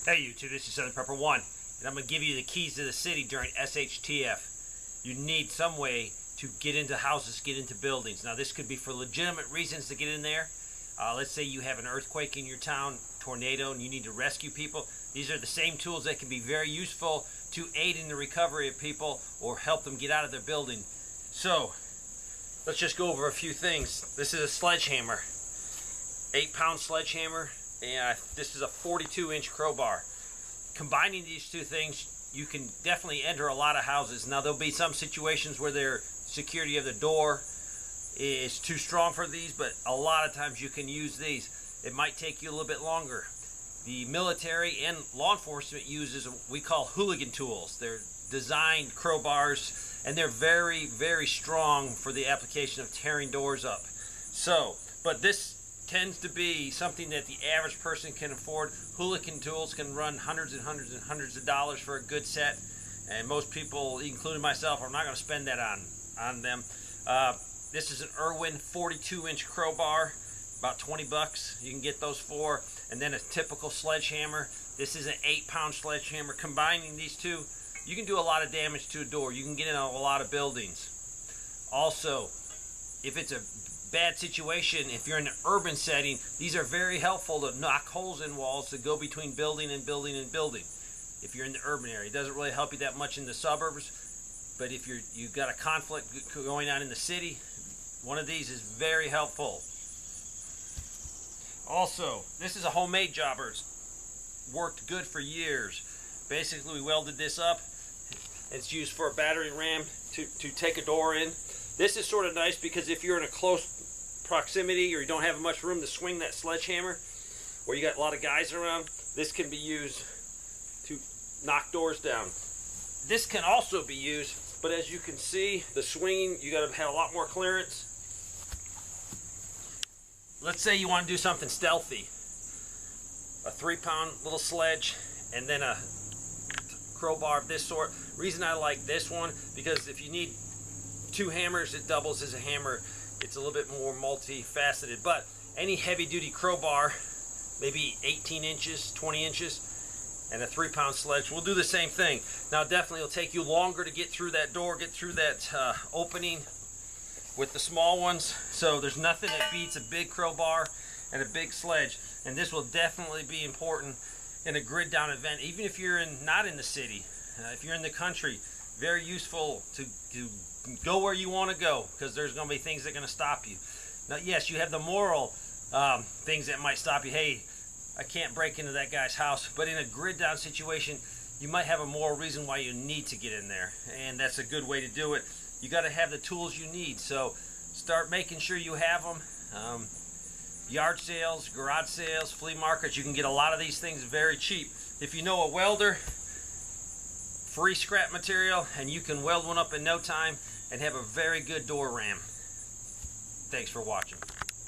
Hey YouTube, this is Southern Prepper 1, and I'm going to give you the keys to the city during SHTF. You need some way to get into houses, get into buildings. Now this could be for legitimate reasons to get in there. Let's say you have an earthquake in your town, tornado, and you need to rescue people. These are the same tools that can be very useful to aid in the recovery of people or help them get out of their building. So, let's just go over a few things. This is a sledgehammer, 8-pound sledgehammer. And this is a 42-inch crowbar. Combining these two things, you can definitely enter a lot of houses. Now there'll be some situations where their security of the door is too strong for these, but a lot of times you can use these. It might take you a little bit longer. The military and law enforcement uses what we call Hooligan Tools. They're designed crowbars, and they're very, very strong for the application of tearing doors up. So, but this tends to be something that the average person can afford. Hooligan Tools can run hundreds and hundreds and hundreds of dollars for a good set, and most people, including myself, are not going to spend that on them. This is an Irwin 42-inch crowbar, about 20 bucks. You can get those for, and then a typical sledgehammer. This is an 8-pound sledgehammer. Combining these two, you can do a lot of damage to a door. You can get in a lot of buildings. Also, if it's a bad situation, if you're in an urban setting, these are very helpful to knock holes in walls to go between building and building and building. If you're in the urban area, it doesn't really help you that much in the suburbs, but if you've got a conflict going on in the city, one of these is very helpful. Also, this is a homemade jobber. It's worked good for years. Basically, we welded this up. It's used for a battering ram to take a door in. This is sort of nice because if you're in a close proximity or you don't have much room to swing that sledgehammer, or you got a lot of guys around, this can be used to knock doors down. This can also be used, but as you can see, the swinging, you got to have a lot more clearance. Let's say you want to do something stealthy. A 3-pound little sledge and then a crowbar of this sort. Reason I like this one, because if you need 2 hammers, it doubles as a hammer. It's a little bit more multifaceted, but any heavy-duty crowbar, maybe 18 inches, 20 inches, and a 3-pound sledge will do the same thing. Now, definitely it'll take you longer to get through that door, get through that opening with the small ones. So there's nothing that beats a big crowbar and a big sledge, and this will definitely be important in a grid-down event, even if you're not in the city. If you're in the country, very useful to go where you want to go, because there's going to be things that are going to stop you. Now, yes, you have the moral things that might stop you. Hey, I can't break into that guy's house. But in a grid-down situation, you might have a moral reason why you need to get in there, and that's a good way to do it. You got to have the tools you need, so start making sure you have them. Yard sales, garage sales, flea markets, you can get a lot of these things very cheap. If you know a welder, free scrap material, and you can weld one up in no time and have a very good door ram. Thanks for watching.